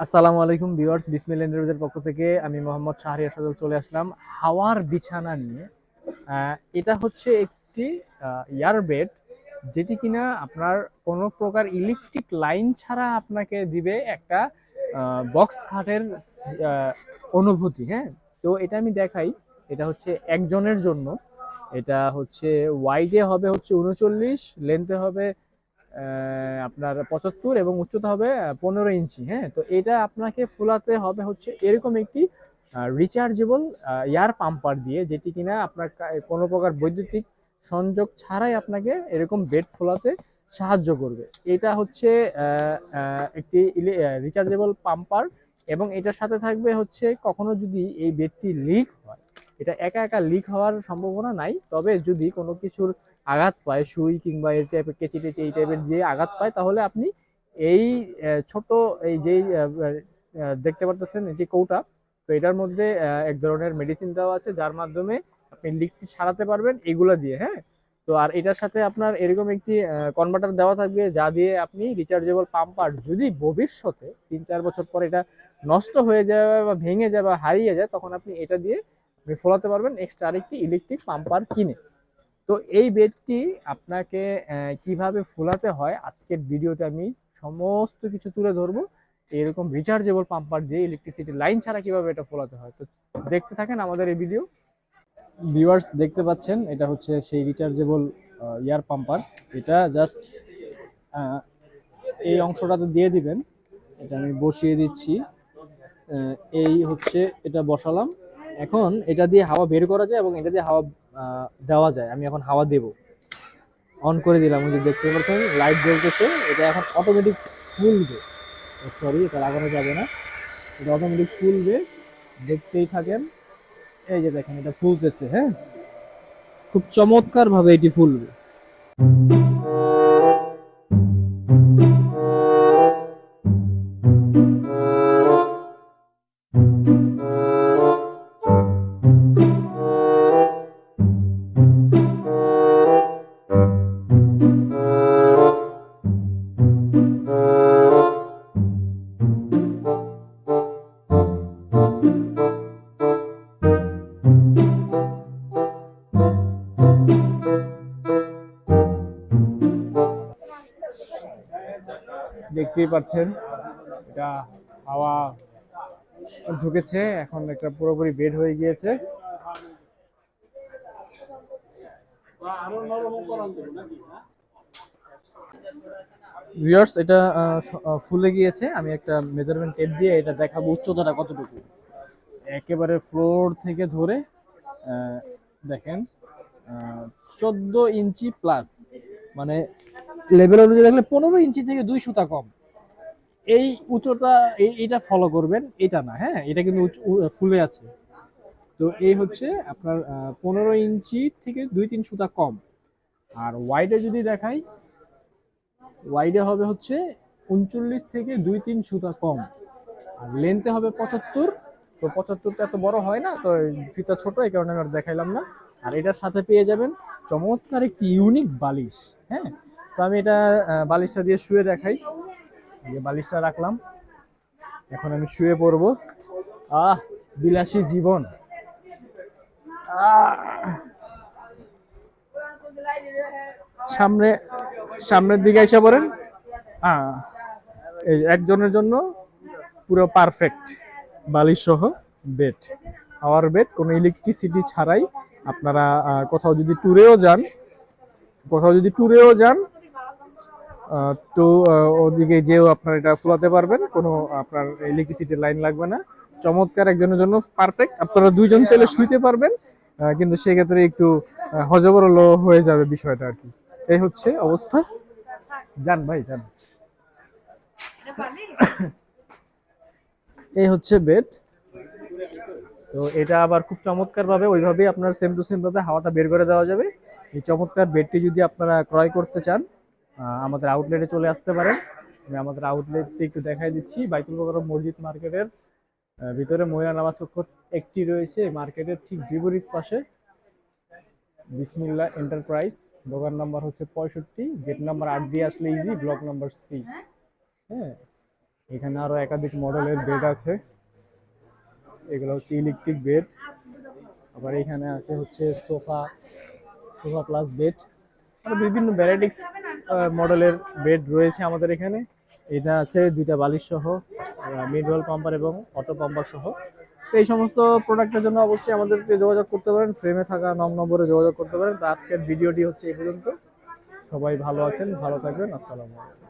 আসসালামু আলাইকুম ভিউয়ার্স, বিসমিল্লাহ এন্টারপ্রাইজের পক্ষ থেকে আমি মোহাম্মদ শাহরিয়ার সাদুল চলে আসলাম হাওয়ার বিছানা নিয়ে। এটা হচ্ছে একটি এয়ারবেড, যেটি কিনা আপনার কোনো প্রকার ইলেকট্রিক লাইন ছাড়া আপনাকে দিবে একটা বক্স খাটের আহ, অনুভূতি। হ্যাঁ, তো এটা আমি দেখাই। এটা হচ্ছে একজনের জন্য। এটা হচ্ছে ওয়াইডে হবে হচ্ছে 39, লেন্থে হবে আপনার 75 এবং উচ্চতা হবে 15 ইঞ্চি। হ্যাঁ, তো এটা আপনাকে ফুলাতে হবে হচ্ছে এরকম একটি রিচার্জেবল এয়ার পাম্পার দিয়ে, যেটি কিনা আপনার কোনো প্রকার বৈদ্যুতিক সংযোগ ছাড়াই আপনাকে এরকম বেড ফোলাতে সাহায্য করবে। এটা হচ্ছে একটি রিচার্জেবল পাম্পার, এবং এটার সাথে থাকবে হচ্ছে কখনো যদি এই বেডটি লিক হয়, এটা একা একা লিক হওয়ার সম্ভাবনা নাই, তবে যদি কোনো কিছুর আঘাত পায়, সুই কিংবা এই টাইপের কেচি টেচি এই টাইপের যে আঘাত পায়, তাহলে আপনি এই ছোট এই যেই দেখতে পারতেছেন এটি কৌটা, তো এটার মধ্যে এক ধরনের মেডিসিন দেওয়া আছে যার মাধ্যমে আপনি লিকটি সারাতে পারবেন এগুলা দিয়ে। হ্যাঁ, তো আর এটার সাথে আপনার এরকম একটি কনভার্টার দেওয়া থাকবে, যা দিয়ে আপনি রিচার্জেবল পাম্পার যদি ভবিষ্যতে 3-4 বছর পর এটা নষ্ট হয়ে যায় বা ভেঙে যায় বা হারিয়ে যায়, তখন আপনি এটা দিয়ে আপনি ফোলাতে পারবেন এক্সট্রা আরেকটি ইলেকট্রিক পাম্পার কিনে। তো এই বেডটি আপনাকে কিভাবে ফোলাতে হয় আজকের ভিডিওতে আমি সমস্ত কিছু তুলে ধরবো। এরকম রিচার্জেবল পাম্পার দিয়ে ইলেকট্রিসিটি লাইন ছাড়া কিভাবে এটা ফোলাতে হয়, তো দেখতে থাকেন আমাদের এই ভিডিও। ভিউয়ার্স, দেখতে পাচ্ছেন এটা হচ্ছে সেই রিচার্জেবল এয়ার পাম্পার। এটা জাস্ট এই অংশটাতে দিয়ে দিবেন। এটা আমি বসিয়ে দিচ্ছি। এই হচ্ছে এটা বসালাম। এখন এটা দিয়ে হাওয়া বের করা যায় এবং এটা দিয়ে হাওয়া দেওয়া যায়। আমি এখন হাওয়া দেব, অন করে দিলাম, ওই যে দেখতে পাচ্ছেন লাইট জ্বলতেছে। এটা এখন অটোমেটিক ফুলবে। সরি, এটা লাগানো যাবে না। এটা অটোমেটিক ফুলবে, দেখতেই থাকেন। এই যে দেখেন এটা ফুলতেছে। হ্যাঁ, খুব চমৎকার ভাবে এটি ফুলবে। দেখতেই পাচ্ছেন এটা হাওয়া ঢুকেছে, এখন একটা পুরোপুরি বেড হয়ে গিয়েছে। ভিউয়ার্স, এটা ফুলে গিয়েছে। আমি একটা মেজারমেন্ট টেপ দিয়ে এটা দেখাবো উচ্চতাটা কতটুকু। একেবারে ফ্লোর থেকে ধরে আহ, দেখেন 14 ইঞ্চি প্লাস, মানে লেভেল অনুযায়ী দেখলে 15 ইঞ্চি থেকে 2 সুতা কম। এই উচ্চতা এইটা ফলো করবেন, এটা না। হ্যাঁ, এটা কিন্তু ফুলে আছে। তো এই হচ্ছে আপনার 15 ইঞ্চি থেকে 2-3 সুতা কম। আর ওয়াইডে যদি দেখাই, ওয়াইডে হবে হচ্ছে 39 থেকে 2-3 সুতা কম। আর লেন্থে হবে 75। তো 75টা এত বড় হয় না, তো ফিতা ছোট, এই কারণে আমি আর দেখাইলাম না। আর এটার সাথে পেয়ে যাবেন চমৎকার একটি ইউনিক বালিশ। হ্যাঁ, তো আমি এটা বালিশটা দিয়ে শুয়ে দেখাই। এই যে বালিশটা রাখলাম, এখন আমি শুয়ে পড়বো। আহ, বিলাসী জীবন। আহ, সামনে সামনের দিকে এসে পড়েন। আহ, এই একজনের জন্য পুরো পারফেক্ট বালিশ সহ বেড, পাওয়ার বেড, কোনো ইলেকট্রিসিটি ছাড়াই। আপনারা কোথাও যদি ট্যুরেও যান, কোথাও যদি ট্যুরেও যান তো ওদিকে যেও আপনারা এটা ফোলাতে পারবেন, কোনো আপনার ইলেকট্রিসিটির লাইন লাগবে না। চমৎকার, একজনের জন্য পারফেক্ট। আপনারা দুইজন চাইলে শুইতে পারবেন, কিন্তু সেক্ষেত্রে একটু হজবরল হয়ে যাবে বিষয়টা আর কি। এই হচ্ছে অবস্থা। যান ভাই যান। এই হচ্ছে বেড। তো এটা আবার খুব চমৎকার ভাবে ওইভাবেই আপনার সেম টু সেম ভাবে হাওয়াটা বের করে দেওয়া যাবে। এই চমৎকার বেডটি যদি আপনারা ক্রয় করতে চান, আমাদের আউটলেটে চলে আসতে পারেন। আমি আমাদের আউটলেটটি একটু দেখাই দিচ্ছি। বাইতুল মোকাররম মসজিদ মার্কেটের ভিতরে মহিলা নামাজ কক্ষ একটি রয়েছে, মার্কেটের ঠিক বিপরীত পাশে বিসমিল্লাহ এন্টারপ্রাইজ। দোকান নাম্বার হচ্ছে 65, গেট নাম্বার 8 দিয়ে আসলে ইজি, ব্লক নাম্বার সি। হ্যাঁ, এখানে আরো একাধিক মডেলের বেড আছে, এগুলো হচ্ছে ইলেকট্রিক বেড। আবার এখানে আছে হচ্ছে সোফা, সোফা প্লাস বেড। আর বিভিন্ন ভ্যারাইটিস মডেলের বেড রয়েছে আমাদের এখানে। এটা আছে দুইটা বালিশ সহ, মিড ওয়াল পাম্পার এবং অটো পাম্পার সহ। তো এই সমস্ত প্রোডাক্টের জন্য অবশ্যই আমাদেরকে যোগাযোগ করতে পারেন, ফ্রেমে থাকা নম্বরে যোগাযোগ করতে পারেন। তো আজকের ভিডিওটি হচ্ছে এই পর্যন্ত। সবাই ভালো আছেন, ভালো থাকবেন, আসসালামু আলাইকুম।